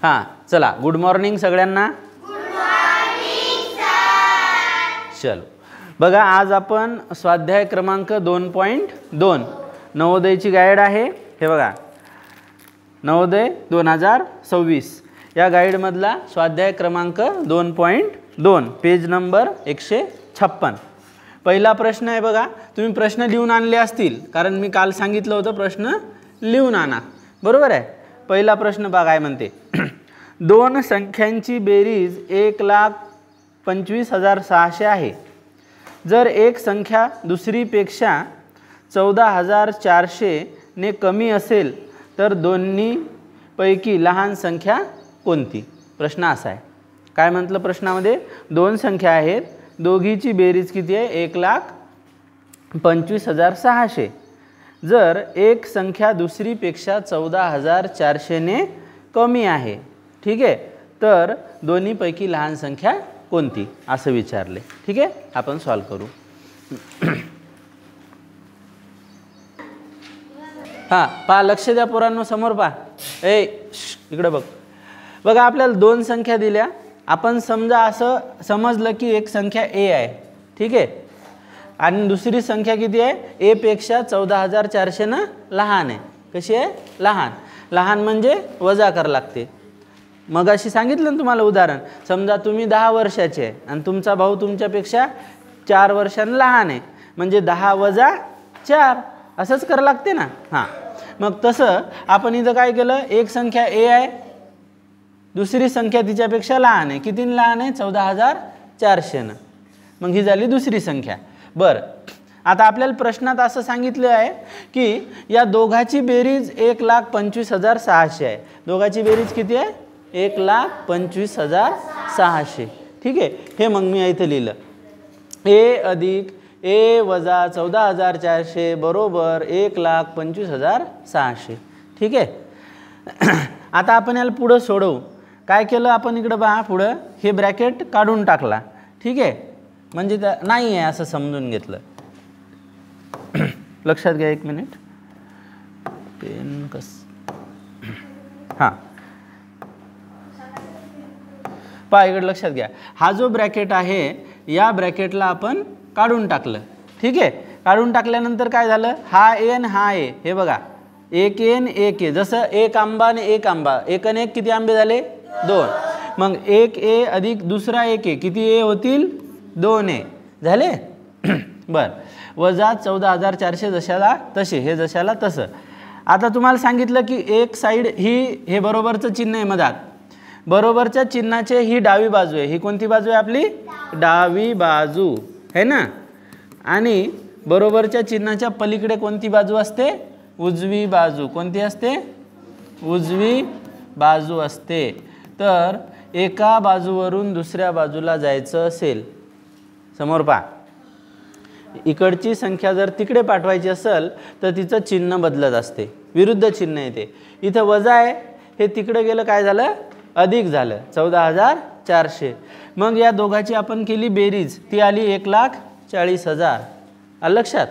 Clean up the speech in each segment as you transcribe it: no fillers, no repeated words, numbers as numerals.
हां चला, good morning सगळ्यांना. चलो बघा, आज आपण स्वाध्याय क्रमांक 2.2 नवोदयची गाईड आहे. हे बघा, नवोदय 2026 या गाईडमधला स्वाध्याय क्रमांक 2.2 पेज नंबर 156. पहिला प्रश्न आहे बघा. तुम्ही प्रश्न लिहून आणले असतील, कारण मी काल सांगितलं होतं प्रश्न लिहून आणा, बरोबर आहे. पहिला प्रश्न बघा, काय म्हणते. दोन संख्यांची बेरीज 1,25,600 आहे. जर एक संख्या दुसरीपेक्षा 14,400 ने कमी असेल तर दोन्हीपैकी लहान संख्या कोणती? प्रश्न असा आहे. काय म्हटलं प्रश्नामध्ये? दोन संख्या आहेत, दोघीची बेरीज किती आहे? 1,25,600. जर एक संख्या दुसरीपेक्षा 14,400 ने कमी आहे, ठीक आहे, तर दोन्हीपैकी लहान संख्या कोणती असं विचारले. ठीक आहे, आपण सॉल्व करू. हां पहा, लक्ष द्या पोरांनो, समोर पहा. इकडे बघ. बघा, आपल्याला दोन संख्या दिल्या. आपण समजा असं समजलं की एक संख्या ए आहे, ठीक आहे, आणि दुसरी संख्या किती आहे? ए पेक्षा 14,400 न लहान आहे. कशी आहे? लहान. लहान म्हणजे वजा करावं लागते. मग अशी सांगितलं ना तुम्हाला उदाहरण. समजा तुम्ही 10 वर्षाचे आहे आणि तुमचा भाऊ तुमच्यापेक्षा 4 वर्षांनी लहान आहे, म्हणजे 10 वजा 4 असंच करावं लागते ना. हां, मग तसं आपण इथं काय केलं? एक संख्या ए आहे, दुसरी संख्या तिच्यापेक्षा लहान आहे. कितीनं लहान आहे? 14,400 न. मग ही झाली दुसरी संख्या. बरं, आता आपल्याला प्रश्नात असं सांगितलं आहे की या दोघाची बेरीज 1,25,600 आहे. दोघाची बेरीज किती आहे? 1,25,600. ठीक आहे, हे मग मी इथं लिहिलं. ए अधिक ए वजा 14,400 बरोबर 1,25,600. ठीक आहे. आता आपण याला पुढं सोडवू. काय केलं आपण? इकडं पहा, पुढं हे ब्रॅकेट काढून टाकला. ठीक आहे, म्हणजे नाही आहे असं समजून घेतलं. लक्षात घ्या, एक मिनिट. पेन कस. हां पहा, इकडे लक्षात घ्या. हा जो ब्रॅकेट आहे, या ब्रॅकेटला आपण काढून टाकलं. ठीक आहे, काढून टाकल्यानंतर काय झालं? हा ए आणि हा ए, हे बघा, एक ए आणि एक ए. जसं एक आंबा आणि एक आंबा, एक आणि एक किती आंबे झाले? 2. मग एक ए अधिक दुसरा एक ए, किती ए होतील? 2 ए झाले. बरं, वजा 14,400 जशाला तसे, हे जशाला तसं. आता तुम्हाला सांगितलं की एक साईड ही, हे बरोबरचं चिन्ह आहे मधात. बरोबरच्या चिन्हाचे ही डावी बाजू आहे. ही कोणती बाजू आहे आपली? डावी बाजू है ना. आणि बरोबरच्या चिन्हाच्या पलीकडे कोणती बाजू असते? उजवी बाजू. कोणती असते? उजवी बाजू असते. तर एका बाजूवरून दुसऱ्या बाजूला जायचं असेल, समोर पहा, इकडची संख्या जर तिकडे पाठवायची असेल तर तिचं चिन्ह बदलत असते, विरुद्ध चिन्ह येते. इथं वजा आहे, हे तिकडे गेलं, काय झालं? अधिक झालं, 14,400. मग या दोघाची आपण केली बेरीज, ती आली 1,40,000. आलं लक्षात?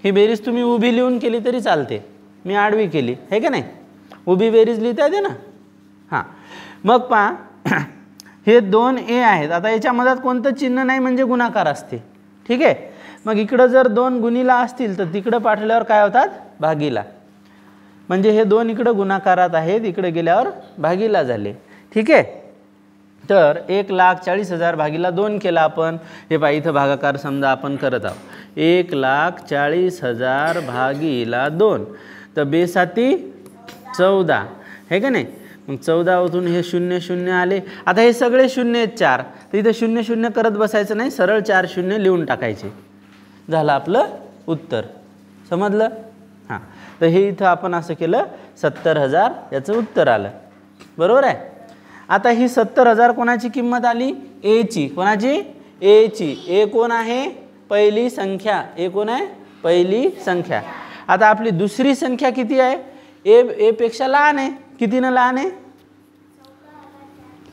ही बेरीज तुम्ही उभी लिहून केली तरी चालते, मी आडवी केली आहे का नाही. उभी बेरीज लिहिता येते ना. हां, मग पहा, हे 2 ए आहेत. आता याच्या मधात कोणतं चिन्ह नाही म्हणजे गुणाकार असते. ठीक आहे, मग इकडं जर 2 गुणीला असतील तर तिकडं पाठवल्यावर काय होतात? भागीला. म्हणजे हे 2 इकडं गुणाकारात आहेत, इकडे गेल्यावर भागीला झाले. ठीक आहे, तर 1,40,000 भागीला 2 केला आपण. हे पहा, इथं भागाकार समजा आपण करत आहोत. 1,40,000 भागीला 2, तर बेसाती 14 आहे का नाही. मग 14 ओतून हे 0 0 आले. आता हे सगळे 0 आहेत 4, तर इथं 0 0 करत बसायचं नाही, सरळ 4 0 लिहून टाकायचे. झालं आपलं उत्तर. समजलं? हां, तर हे इथं आपण असं केलं, 70,000 याचं उत्तर आलं. बरोबर आहे. आता ही 70,000 कोणाची किंमत आली? एची. कोणाची? एची. ए कोण आहे? पहिली संख्या. ए कोण आहे? पहिली संख्या. आता आपली दुसरी संख्या किती आहे? ए पेक्षा लहान आहे. कितीनं लहान आहे?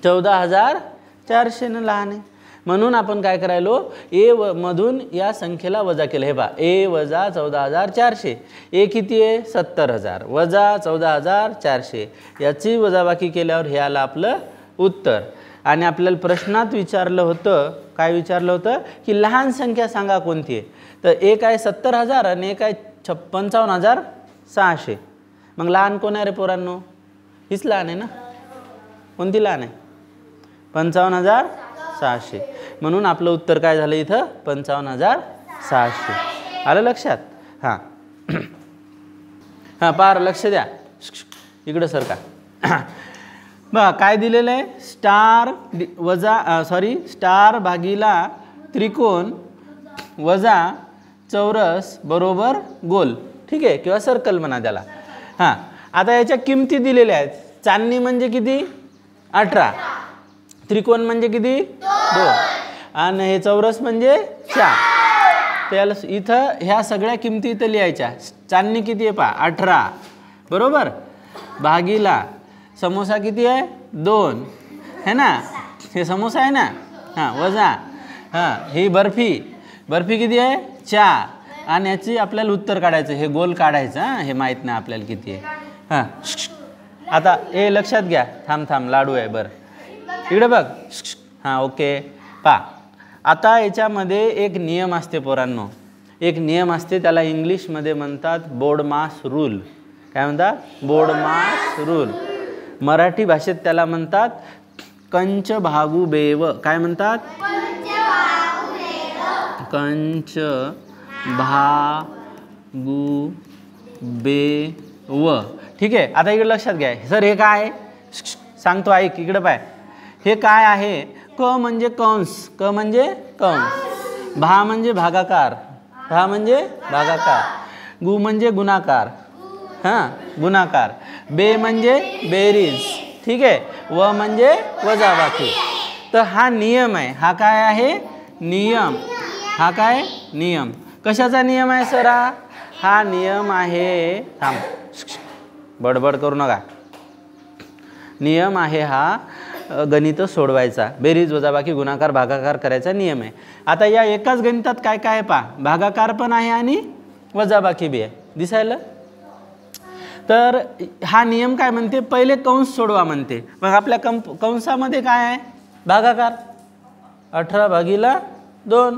14,400 लहान आहे. म्हणून आपण काय करायलो, ए मधून या संख्येला वजा केलं. हे पहा, ए वजा 14,400. ए किती आहे? 70,000 वजा 14,400. याची वजाबाकी केल्यावर हे आलं आपलं उत्तर. आणि आपल्याला प्रश्नात विचारलं होतं, काय विचारलं होतं की लहान संख्या सांगा कोणती आहे. तर एक आहे 70,000 आणि एक आहे 55,600. मग लहान कोण आहे रे पोरांनो? हीच लहान आहे ना. कोणती लहान आहे? 55,600. म्हणून आपलं उत्तर काय झालं इथं? 55,600. आलं लक्षात? हां हां, पार लक्ष द्या. इकडं सर का बघा काय दिलेलं आहे. स्टार वजा स्टार भागीला त्रिकोण वजा चौरस बरोबर गोल. ठीक आहे, किंवा सर्कल म्हणा त्याला. हां, आता याच्या किमती दिलेल्या आहेत. चांदणी म्हणजे किती? 18. त्रिकोण म्हणजे किती? 2. आणि हे चौरस म्हणजे 4. त्याला इथं ह्या सगळ्या किमती इथं लिहायच्या. चांदणी किती आहे पहा? 18 बरोबर. भागीला समोसा किती आहे? 2 है ना. हे समोसा आहे ना. हां, वजा हां ही बर्फी. बर्फी किती आहे? 4. आणि याची आपल्याला उत्तर काढायचं. हे गोल काढायचं. हां, हे माहीत नाही आपल्याला किती आहे. हां, आता हे लक्षात घ्या. थांब लाडू आहे बरं. इकडे बघ. हां, ओके. पहा आता याच्यामध्ये एक नियम असते पोरांनो. एक नियम असते, त्याला इंग्लिशमध्ये म्हणतात बोर्डमास रूल. काय म्हणतात? बोर्डमास रूल. मराठी भाषेत त्याला म्हणतात कंच भागू बेव. काय म्हणतात? कंच भागू बेव. ठीक आहे. आता इकडे लक्षात घ्या. सर हे काय आहे? सांगतो ऐक. इकडे पाय. हे काय आहे? क म्हणजे कंस. क म्हणजे कंस. भा म्हणजे भागाकार. भा म्हणजे भागाकार. गु म्हणजे गुणाकार. हां, गुणाकार. बे म्हणजे बेरीज. ठीक आहे. व म्हणजे वजाबाकी. तर हा नियम आहे. हा काय आहे? नियम. हा काय? नियम. कशाचा नियम आहे सर? हा नियम आहे. थांब, बडबड करू नका. नियम आहे हा गणित सोडवायचा. बेरीज वजाबाकी गुणाकार भागाकार करायचा नियम आहे. आता या एकाच गणितात काय काय आहे पहा. भागाकार पण आहे आणि वजाबाकी बी आहे. दिसायला. तर हा नियम काय म्हणते? पहिले कंस सोडवा म्हणते. मग आपल्या कंसामध्ये काय आहे? भागाकार. 18/2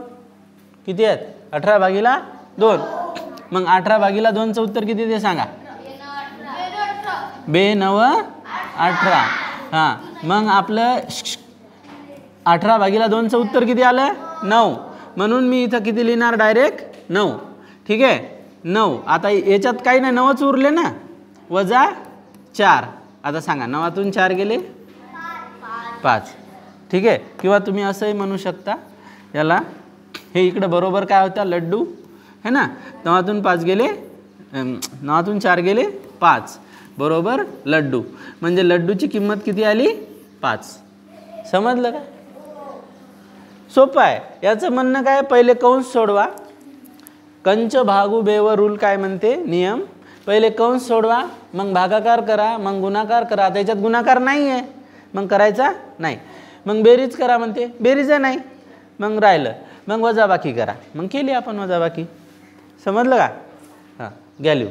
किती आहेत? 18/2. मग 18/2चं उत्तर किती ते सांगा. 2×9=18. हां, मग आपलं 18/2चं उत्तर किती आलं? 9. म्हणून मी इथं किती लिहिणार? डायरेक्ट 9. ठीक आहे, 9. आता याच्यात काही नाही, 9च उरले ना. वजा 4. आता सांगा 9तून 4 गेले 5. ठीक आहे. किंवा तुम्ही असंही म्हणू शकता याला, हे इकडं बरोबर काय होता? लड्डू है ना. 9तून 5 गेले, 9तून 4 गेले 5 बरोबर लड्डू. म्हणजे लड्डूची किंमत किती आली? 5. समजलं का? सोपं आहे. याचं म्हणणं काय? पहिले कंस सोडवा. कंच भागू बेव रूल काय म्हणते? नियम. पहिले कंस सोडवा, मग भागाकार करा, मग गुणाकार करा. त्याच्यात गुणाकार नाही आहे, मग करायचा नाही. मग बेरीज करा म्हणते, बेरीज नाही. मग राहिलं, मग वजाबाकी करा. मग केली आपण वजाबाकी. समजलं का? हां, गॅल्यू.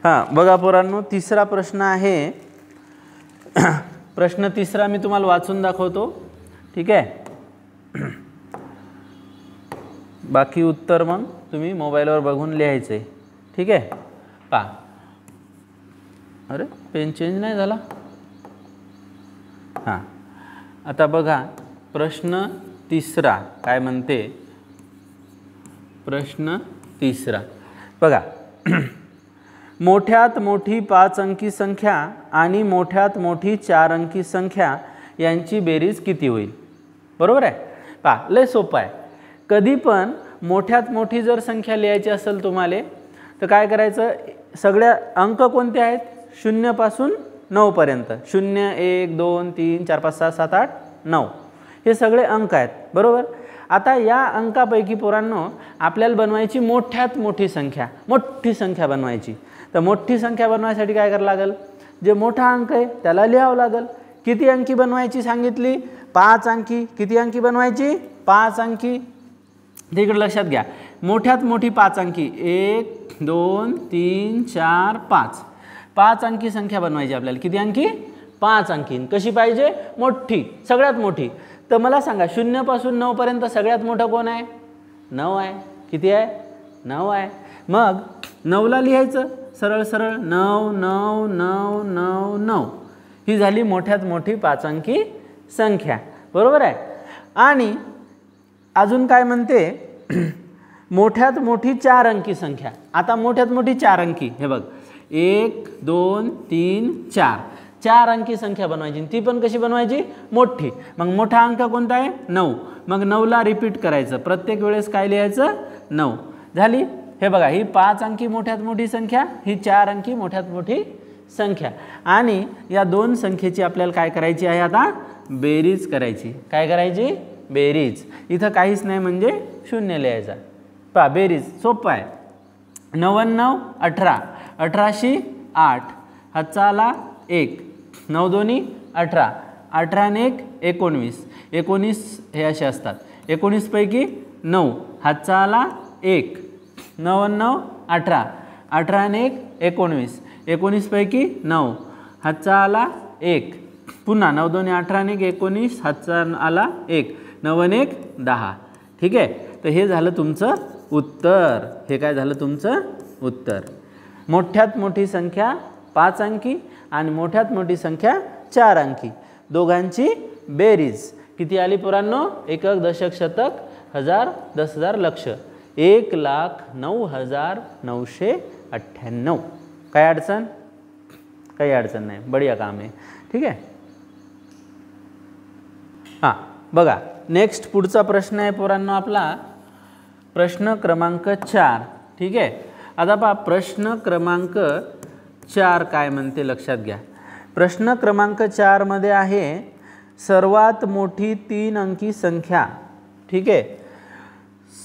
हां, बघा पोरांनो, तिसरा प्रश्न आहे. प्रश्न तिसरा मी तुम्हाला वाचून दाखवतो. ठीक आहे. बाकी उत्तर मग तुम्ही मोबाईलवर बघून लिहायचं आहे. ठीक आहे. पहा. अरे पेन चेंज नाही झाला. हां, आता बघा प्रश्न तिसरा काय म्हणते. प्रश्न तिसरा बघा. मोठ्यात मोठी 5 अंकी संख्या आणि मोठ्यात मोठी 4 अंकी संख्या यांची बेरीज किती होईल? बरोबर आहे. पहा, लय सोपं आहे. कधी पण मोठ्यात मोठी जर संख्या लिहायची असेल तुम्हाला, तर काय करायचं? सगळ्या अंक कोणते आहेत? 0 पासून 9 पर्यंत. 0, 1, 2, 3, 4, 5, 6, 7, 8, 9 हे सगळे अंक आहेत. बरोबर. आता या अंकापैकी पोरांनो आपल्याला बनवायची मोठ्यात मोठी संख्या. मोठी संख्या बनवायची. तर मोठी संख्या बनवायसाठी काय करावं लागेल? जे मोठा अंक आहे त्याला लिहावं लागेल. किती अंकी बनवायची सांगितली? 5 अंकी. किती अंकी बनवायची? 5 अंकी. तिकडे लक्षात घ्या, मोठ्यात मोठी 5 अंकी 1 2 3 4 5. 5 अंकी संख्या बनवायची आपल्याला. किती अंकी? 5 अंकी. कशी पाहिजे? मोठी, सगळ्यात मोठी. तर मला सांगा 0 पासून 9 पर्यंत सगळ्यात मोठं कोण आहे? 9 आहे. किती आहे? 9 आहे. मग 9ला लिहायचं सरळ सरळ 9 9 9 9 9. ही झाली मोठ्यात मोठी 5 अंकी संख्या. बरोबर आहे. आणि अजून काय म्हणते? मोठ्यात मोठी 4 अंकी संख्या. आता मोठ्यात मोठी 4 अंकी, हे बघ 1 2 3 4. 4 अंकी संख्या बनवायची. ती पण कशी बनवायची? मोठी. मग मोठा अंक कोणता आहे? 9. मग 9ला रिपीट करायचं. प्रत्येक वेळेस काय लिहायचं? 9. झाली. हे बघा, ही 5 अंकी मोठ्यात मोठी संख्या, ही 4 अंकी मोठ्यात मोठी संख्या. आणि या दोन संख्येची आपल्याला काय करायची आहे? आता बेरीज करायची. काय करायची? बेरीज. इथं काहीच नाही म्हणजे 0 लिहायचा. पहा बेरीज सोपं आहे. 99 18. 18शी 8. हातचा आला 1. 9 2 18. 18 आणि 1 19. 19 हे असे असतात. 19 पैकी 9. हातचा आला 1. 99 18. 18 आणि 1 19. 19 पैकी 9. हातचा आला 1. पुन्हा 9 2 18 आणि 19. हातचा आला 1. 9 आणि 1 10. ठीक आहे. तर हे झालं तुमचं उत्तर. हे काय झालं तुमचं उत्तर? मोठ्यात मोठी संख्या 5 अंकी आणि मोठ्यात मोठी संख्या 4 अंकी, दोघांची बेरीज किती आली पोरांनो? एकक, दशक, शतक, हजार, 10,000, लक्ष. 1,09,998. काय अडचण? काही अडचण नाही. बढिया काम आहे. ठीक आहे. हां बघा, नेक्स्ट पुढचा प्रश्न आहे पोरांनो आपला प्रश्न क्रमांक 4. ठीक आहे. आता पहा प्रश्न क्रमांक 4 काय म्हणते लक्षात घ्या. प्रश्न क्रमांक 4 मध्ये आहे सर्वात मोठी 3 अंकी संख्या. ठीक आहे.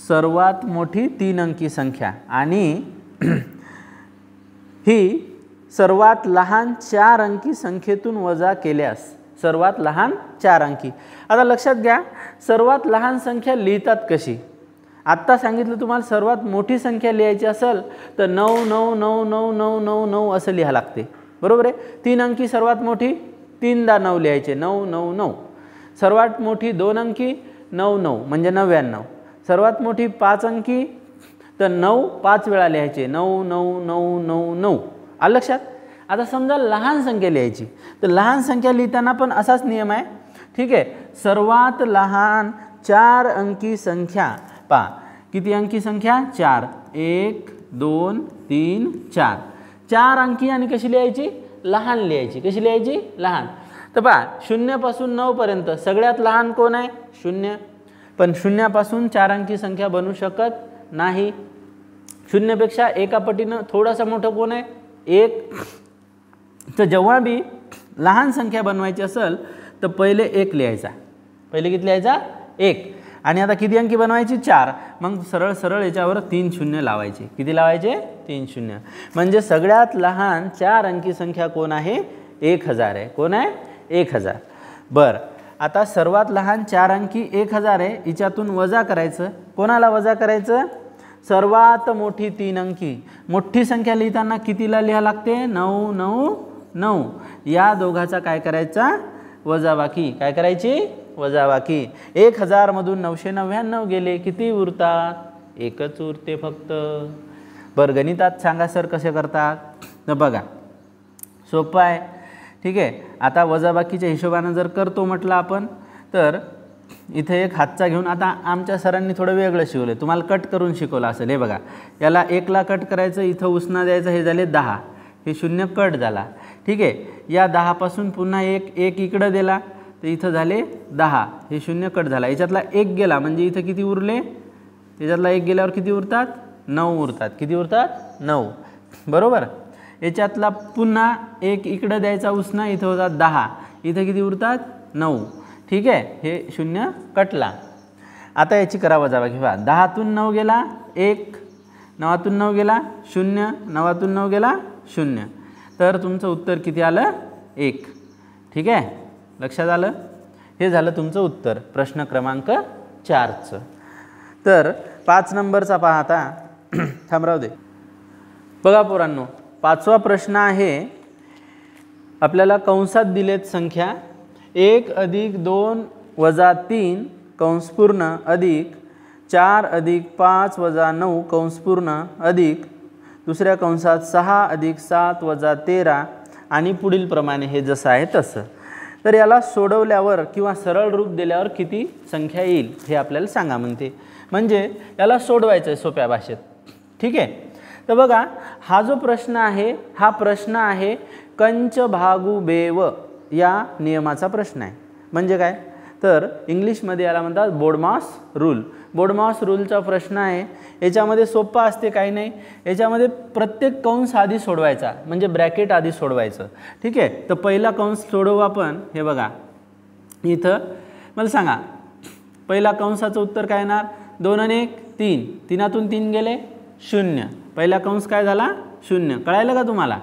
सर्वात मोठी 3 अंकी संख्या आणि ही सर्वात लहान 4 अंकी संख्येतून वजा केल्यास. सर्वात लहान 4 अंकी. आता लक्षात घ्या, सर्वात लहान संख्या लिहितात कशी? आत्ता सांगितलं तुम्हाला सर्वात मोठी संख्या लिहायची असेल तर 9 9 9 9 9 9 9 असं लिहा लागते. बरोबर आहे. 3 अंकी सर्वात मोठी 3दा 9 लिहायचे 9 9 9. सर्वात मोठी 2 अंकी 9 9 म्हणजे 99. सर्वात मोठी 5 अंकी तर 9 5 वेळा लिहायचे 9 9 9 9 9. आलं लक्षात? आता समजा लहान संख्या लिहायची तर लहान संख्या लिहिताना पण असाच नियम आहे. ठीक आहे. सर्वात लहान 4 अंकी संख्या. पहा किती अंकी संख्या? 4. 1 2 3 4. 4 अंकी आणि कशी लिहायची? लहान लिहायची. कशी लिहायची? लहान. तर पहा 0 पासून 9 पर्यंत सगळ्यात लहान कोण आहे? 0. पण 0 पासून 4 अंकी संख्या बनू शकत नाही. 0 पेक्षा एका पटीनं थोडासा मोठं कोण आहे? 1. तर जेव्हा बी लहान संख्या बनवायची असेल तर पहिले 1 लिहायचा. पहिले किती लिहायचा? 1. आणि आता किती अंकी बनवायची? 4. मग सरळ सरळ याच्यावर 3 शून्य लावायचे. किती लावायचे? 3 शून्य. म्हणजे सगळ्यात लहान 4 अंकी संख्या कोण आहे? 1000 आहे. कोण आहे? 1000. बरं, आता सर्वात लहान 4 अंकी 1000 आहे. हिच्यातून वजा करायचं. कोणाला वजा करायचं? सर्वात मोठी 3 अंकी. मोठी संख्या लिहिताना कितीला लिहा लागते? 9 9 9. या दोघाचा काय करायचा? वजाबाकी. काय करायची? वजाबाकी. 1000 मधून 999 गेले. किती उरतात? 1च उरते फक्त. बरं, गणितात सांगा सर कसे करतात? तर बघा सोपं आहे. ठीक आहे. आता वजाबाकीच्या हिशोबाने जर करतो म्हटलं आपण तर इथे एक हातचा घेऊन, आता आमच्या सरांनी थोडं वेगळं शिकवलं, तुम्हाला कट करून शिकवलं असेल. हे बघा, याला 1ला कट करायचं, इथं उसना द्यायचं. हे झाले 10. हे 0 कट झाला. ठीक आहे. या 10 पासून पुन्हा 1 इकडं दिला तर इथं झाले 10. हे 0 कट झाला. याच्यातला 1 गेला म्हणजे इथं किती उरले? याच्यातला 1 गेल्यावर किती उरतात? 9 उरतात. किती उरतात? 9. बरोबर. याच्यातला पुन्हा 1 इकडं द्यायचा उसना, इथं होतात 10. इथं किती उरतात? 9. ठीक आहे. हे 0 कटला. आता याची करा वजाबाकी. पहा 10तून 9 गेला 1, 9तून 9 गेला 0, 9तून 9 गेला 0. तर तुमचं उत्तर किती आलं? 1. ठीक आहे. लक्षात आलं? हे झालं तुमचं उत्तर प्रश्न क्रमांक 4चं. तर 5 नंबरचा पहा आता. थांबराव दे. बघा पोरांनो, 5वा प्रश्न आहे. आपल्याला कंसात दिलेत संख्या 1 + 2 - 3 कंस पूर्ण अधिक 4 + 5 - 9 कंस पूर्ण अधिक दुसऱ्या कंसात 6 + 7 - 13 आणि पुढील प्रमाणे हे जसं आहे तसं. तर याला सोडवल्यावर किंवा सरळ रूप दिल्यावर किती संख्या येईल हे आपल्याला सांगा म्हणते. म्हणजे याला सोडवायचं आहे सोप्या भाषेत. ठीक आहे. तर बघा, हा जो प्रश्न आहे हा प्रश्न आहे कंच भागू बेव या नियमाचा प्रश्न आहे. म्हणजे काय, तर इंग्लिशमध्ये याला म्हणतात बोडमास रूल. बोडमास रूलचा प्रश्न आहे. याच्यामध्ये सोप्पा असते काही नाही. याच्यामध्ये प्रत्येक कंस आधी सोडवायचा, म्हणजे ब्रॅकेट आधी सोडवायचं. ठीक आहे. तर पहिला कंस सोडवू आपण. हे बघा इथं मला सांगा, पहिला कंसाचं उत्तर काय येणार? 2 आणि 1 3. 3तून 3 गेले 0. पहिला कंस काय झाला? 0. कळायलं का तुम्हाला?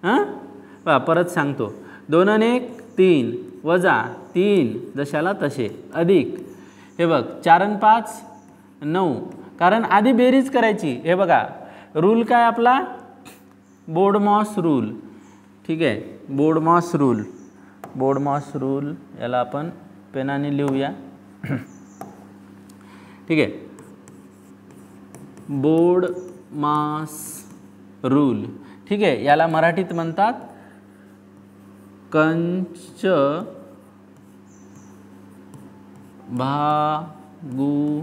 हां, परत सांगतो. 2 आणि 1 3 वजा 3 जशाला तसे अधिक हे बघ 4 आणि 5 9. कारण आधी बेरीज करायची. हे बघा रूल काय आपला? बोडमॉस रूल. ठीक आहे, बोडमॉस रूल. बोडमॉस रूल याला आपण पेनाने लिहूया. ठीक आहे, बोडमास रूल. ठीक आहे, याला मराठीत म्हणतात कंच भागू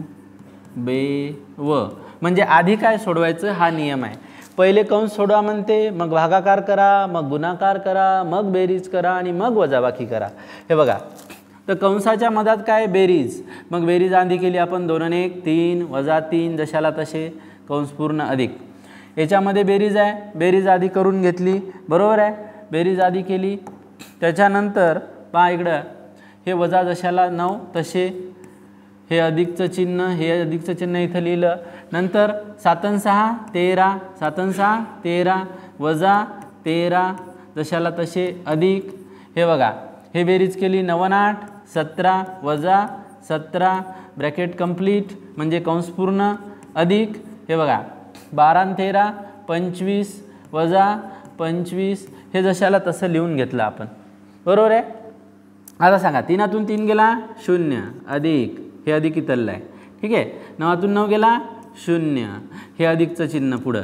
बेव. म्हणजे आधी काय सोडवायचं हा नियम आहे. पहिले कंस सोडवा म्हणते, मग भागाकार करा, मग गुणाकार करा, मग बेरीज करा आणि मग वजाबाकी करा. हे बघा, तर कंसाच्या मधात काय? बेरीज. मग बेरीज आधी केली आपण 2 आणि 1 3 वजा 3 जशाला तसे कंस पूर्ण अधिक. याच्यामध्ये बेरीज आहे, बेरीज आधी करून घेतली. बरोबर आहे, बेरीज आधी केली. त्याच्यानंतर पहा इकडं हे वजा जशाला 9 तसे हे अधिकचं चिन्ह, हे अधिकचं चिन्ह इथं लिहिलं. नंतर 7 आणि 6 13, 7 आणि 6 13 वजा 13 जशाला तसे अधिक. हे बघा हे बेरीज केली 9 आणि 8 17 वजा 17 ब्रॅकेट कंप्लीट म्हणजे कंस पूर्ण अधिक. हे बघा 12 आणि 13 25 वजा 25 हे जशाला तसं लिहून घेतलं आपण. बरोबर आहे. आता सांगा 3तून 3 गेला 0 अधिक हे अधिक इथलं आहे. ठीक आहे. 9तून 9 गेला 0 हे अधिकचं चिन्ह पुढं.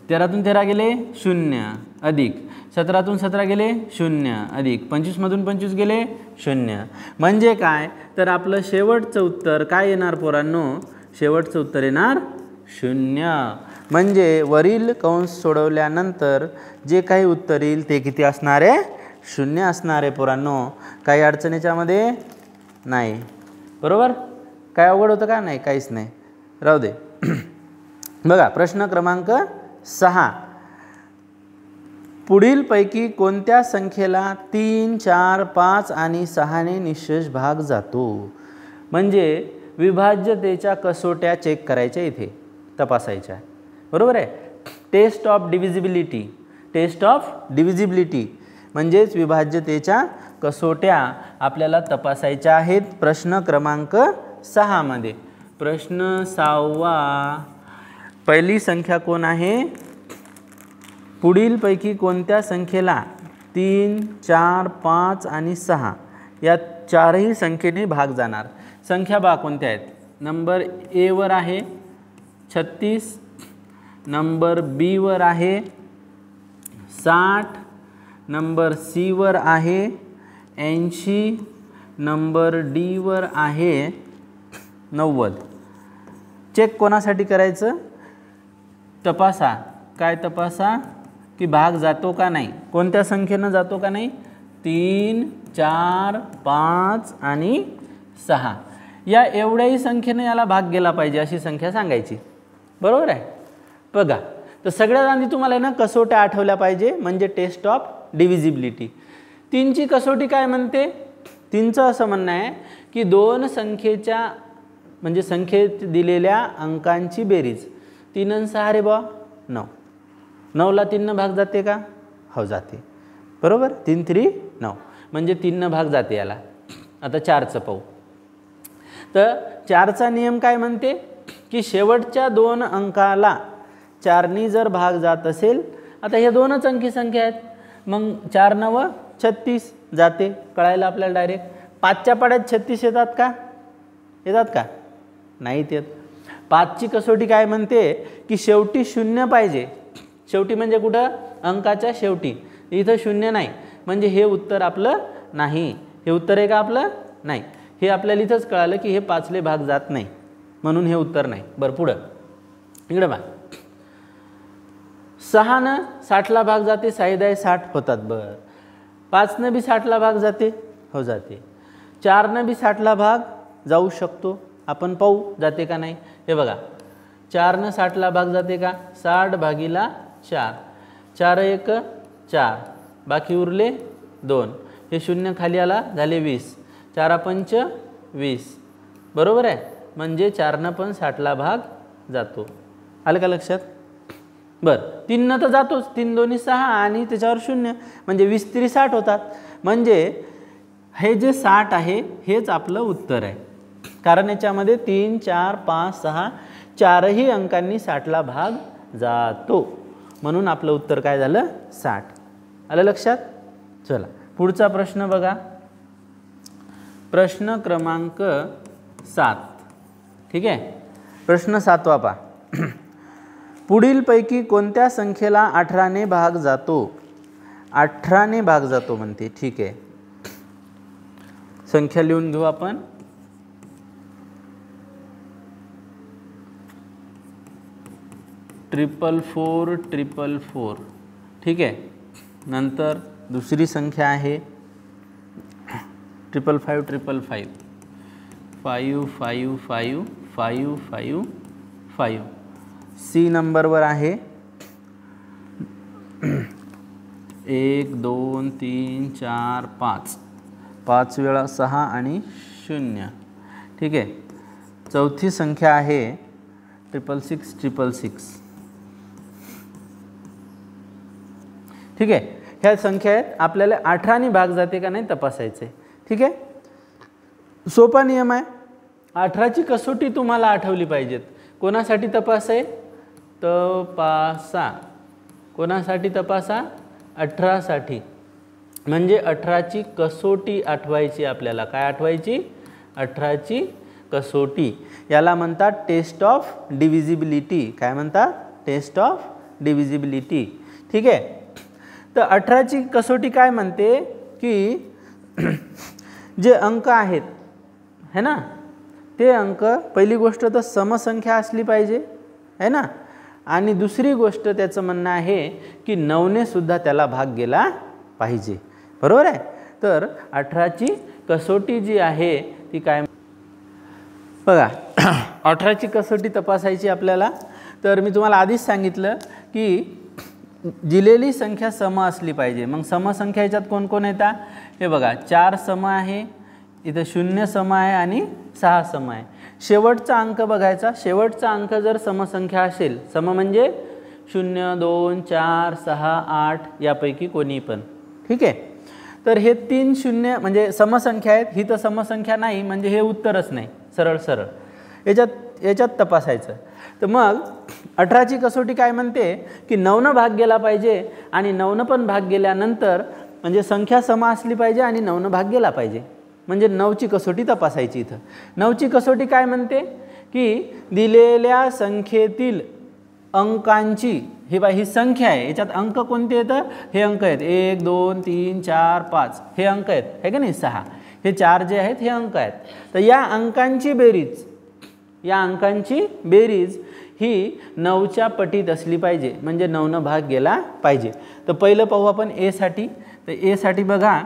13तून 13 गेले 0 अधिक. 17तून 17 गेले 0 अधिक. 25मधून 25 गेले 0. म्हणजे काय, तर आपलं शेवटचं उत्तर काय येणार पोरांनो? शेवटचं उत्तर येणार 0. म्हणजे वरील कंस सोडवल्यानंतर जे काही उत्तर येईल ते किती असणार आहे? 0 असणार आहे पोरांनो. काही अडचणीच्यामध्ये नाही. बरोबर. काय अवघड होतं का? नाही, काहीच नाही, राहू दे. बघा प्रश्न क्रमांक 6. पुढीलपैकी कोणत्या संख्येला 3 4 5 आणि 6ने निशेष भाग जातो? म्हणजे विभाज्यतेच्या कसोट्या चेक करायच्या, इथे तपासायच्या. बरोबर आहे. Test of divisibility. Test of divisibility म्हणजेच विभाज्यतेच्या कसोट्या आपल्याला तपासायच्या आहेत प्रश्न क्रमांक 6 मध्ये. प्रश्न 6वा. पहिली संख्या कोण आहे? पुढीलपैकी कोणत्या संख्येला 3 4 5 आणि 6 या चारही संख्येने भाग जाणार? संख्या बा कोणत्या आहेत? नंबर ए वर आहे 36, नंबर बी वर आहे 60, नंबर सी वर आहे 80, नंबर डी वर आहे 90. चेक कोणासाठी करायचं? तपासा. काय तपासा? की भाग जातो का नाही. कोणत्या संख्येनं जातो का नाही? 3 4 5 आणि 6 या एवढ्याही संख्येने याला भाग गेला पाहिजे अशी संख्या सांगायची. बरोबर आहे. बघा, तर सगळ्यात आधी तुम्हाला ना कसोट्या आठवल्या पाहिजे, म्हणजे टेस्ट ऑफ डिव्हिजिबिलिटी. 3ची कसोटी काय म्हणते? 3चं असं म्हणणं आहे की दोन संख्येच्या म्हणजे संख्येत दिलेल्या अंकांची बेरीज. 3 आणि 6 रे बा 9. 9ला 3 भाग जाते का? हो जाते. बरोबर. 3 3 9. म्हणजे 3 भाग जाते याला. आता 4चं पाहू. तर 4चा नियम काय म्हणते की शेवटच्या 2 अंकाला 4नी जर भाग जात असेल, आता हे 2च अंकी संख्या आहेत, मग 4 9 36 जाते. कळायला आपल्याला डायरेक्ट. 5च्या पाड्यात 36 येतात का? येतात का? नाहीत येत. 5ची कसोटी काय म्हणते की शेवटी 0 पाहिजे. शेवटी म्हणजे कुठं? अंकाच्या शेवटी. इथं 0 नाही, म्हणजे हे उत्तर आपलं नाही. हे उत्तर आहे का आपलं? नाही. हे आपल्याला इथंच कळालं की हे 5ले भाग जात नाही, म्हणून हे उत्तर नाही. बरं, पुढं इकडं बघा. 6नं 60ला भाग जाते, 6 60 होतात. बरं, 5नं बी 60ला भाग जाते, हो जाते. 4नं बी 60ला भाग जाऊ शकतो. आपण पाहू जाते का नाही. हे बघा, 4नं 60ला भाग जाते का? 60 भागीला 4, 4 1 4, बाकी उरले 2. हे 0 खाली आला, झाले 20. 4 5 20, बरोबर आहे. म्हणजे 4नं पण 60ला भाग जातो. आलं का लक्षात? बरं, 3नं तर जातोच. 3 2 6 आणि त्याच्यावर 0, म्हणजे 20 3 60 होतात. म्हणजे हे जे 60 आहे हेच आपलं उत्तर आहे. कारण याच्यामध्ये 3 4 5 6 4ही अंकांनी 60ला भाग जातो, म्हणून आपलं उत्तर काय झालं? 60. आलं लक्षात? चला पुढचा प्रश्न बघा. प्रश्न क्रमांक 7. ठीक आहे. प्रश्न 7वा पहा. पुढीलपैकी कोणत्या संख्येला 18ने भाग जातो? 18ने भाग जातो म्हणते. ठीक आहे, संख्या लिहून घेऊ आपण. 444 444. ठीक आहे. नंतर दुसरी संख्या आहे 555 555, 555 555. सी नंबरवर आहे 1 2 3 4 5, 5 वेळा 6 आणि 0. ठीक आहे. चौथी संख्या आहे 666 666. ठीक आहे. ह्या संख्या आहेत. आपल्याला 18ने भाग जाते का नाही तपासायचे. ठीक आहे. सोपा नियम आहे. 18ची कसोटी तुम्हाला आठवली पाहिजेत. कोणासाठी तपासाय? तपासा. कोणासाठी तपासा? 18साठी. म्हणजे 18ची कसोटी आठवायची आपल्याला. काय आठवायची? 18ची कसोटी. याला म्हणतात टेस्ट ऑफ डिव्हिजिबिलिटी. काय म्हणतात? Test of divisibility. ठीक आहे. तर 18ची कसोटी काय म्हणते की जे अंक आहेत है ना, ते अंक, पहिली गोष्ट तर समसंख्या असली पाहिजे है ना, आणि दुसरी गोष्ट त्याचं म्हणणं आहे की 9ने सुद्धा त्याला भाग गेला पाहिजे. बरोबर आहे. तर 18ची कसोटी जी आहे ती काय बघा. 18ची कसोटी तपासायची आपल्याला. तर मी तुम्हाला आधीच सांगितलं की दिलेली संख्या सम असली पाहिजे. मग समसंख्या याच्यात कोण कोण येतात? हे बघा, 4 सम आहे, इथं 0 सम आहे आणि 6 सम आहे. शेवटचा अंक बघायचा. शेवटचा अंक जर समसंख्या असेल, सम म्हणजे 0 2 4 6 8 यापैकी कोणी पण. ठीक आहे. तर हे 3 0 म्हणजे समसंख्या आहेत. ही तर समसंख्या नाही, म्हणजे हे उत्तरच नाही. सरळ सरळ याच्यात तपासायचं. तर मग 18ची कसोटी काय म्हणते की 9ने भाग गेला पाहिजे, आणि 9ने पण भाग गेल्यानंतर म्हणजे संख्या सम असली पाहिजे आणि 9ने भाग गेला पाहिजे. म्हणजे 9ची कसोटी तपासायची. इथं 9ची कसोटी काय म्हणते की दिलेल्या संख्येतील अंकांची, हे बा ही संख्या आहे, याच्यात अंक कोणते येतं? हे अंक आहेत 1 2 3 4 5, हे अंक आहेत है का नाही, 6. हे 4 जे आहेत हे अंक आहेत. तर या अंकांची बेरीज ही 9च्या पटीत असली पाहिजे, म्हणजे 9ने भाग गेला पाहिजे. तर पहिलं पाहू आपण ए साठी. तर ए साठी बघा,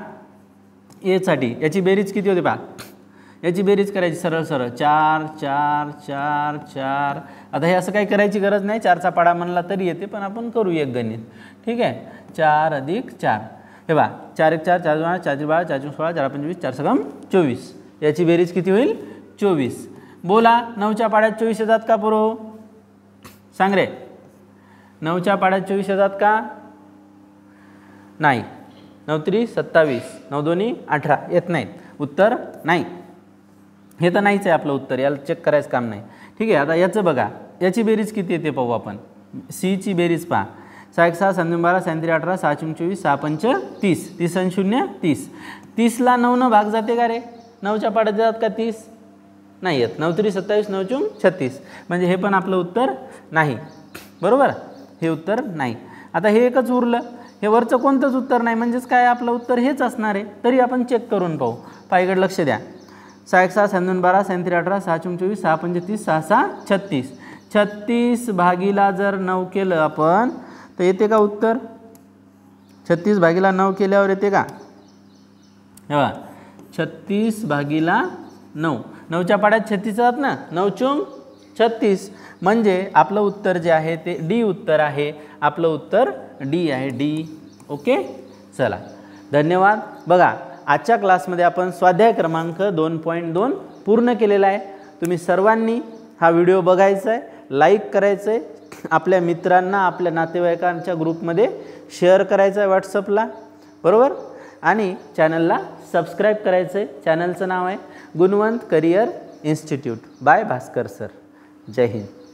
ए साठी याची बेरीज किती होते पहा. याची बेरीज करायची सरळ सरळ 4 4 4 4. आता हे असं काही करायची गरज नाही, 4चा पाडा म्हणला तरी येते, पण आपण करू एक गणित. ठीक आहे. 4 अधिक 4, हे बघा 4 1 4 4 2 4 3 12 4 4 16 4 25 4 6 24. याची बेरीज किती होईल? 24. बोला, 9च्या पाड्यात 24 येतात का पोरो? सांग रे. 9च्या पाड्यात 24 येतात का? नाही. 9 3 27, 9 2 18 येत नाहीत, उत्तर नाही. हे तर नाहीच आहे आपलं उत्तर, याला चेक करायचं काम नाही. ठीक आहे, आता याचं बघा, याची बेरीज किती येते पाहू आपण. सीची बेरीज पहा. 6 1 6 7 2 12 7 3 18 6 4 24 6 5 30, 30 आणि 0 30. 30ला 9 भाग जाते का रे? 9च्या पाड्यात जातात का 30? नाही येत. 9 3 27, 9 4 36, म्हणजे हे पण आपलं उत्तर नाही. बरोबर, हे उत्तर नाही. आता हे एकच उरलं, हे वरचं कोणतंच उत्तर नाही, म्हणजेच काय आपलं उत्तर हेच असणार आहे. तरी आपण चेक करून पाहू. पायगड लक्ष द्या. 6 1 6 7 2 12 7 3 18 6 4 24 6 5 30 6 6 36. 36 भागीला जर 9 केलं आपण तर येते का उत्तर? 36 भागीला 9 केल्यावर येते का? हे बघा, 36 भागीला 9, 9च्या पाड्यात 36 जातात ना, 9 4 36, म्हणजे आपलं उत्तर जे आहे ते डी उत्तर आहे. आपलं उत्तर डी आहे, डी. ओके, चला धन्यवाद. बघा, आजच्या क्लासमध्ये आपण स्वाध्याय क्रमांक 2.2 पूर्ण केलेला आहे. तुम्ही सर्वांनी हा व्हिडिओ बघायचा आहे, लाईक करायचं आहे, आपल्या मित्रांना, आपल्या नातेवाईकांच्या ग्रुपमध्ये शेअर करायचं आहे व्हॉट्सअपला, बरोबर. आणि चॅनलला सबस्क्राईब करायचं आहे. चॅनलचं नाव आहे Gunwant career institute by Bhaskar sir. जय हिंद.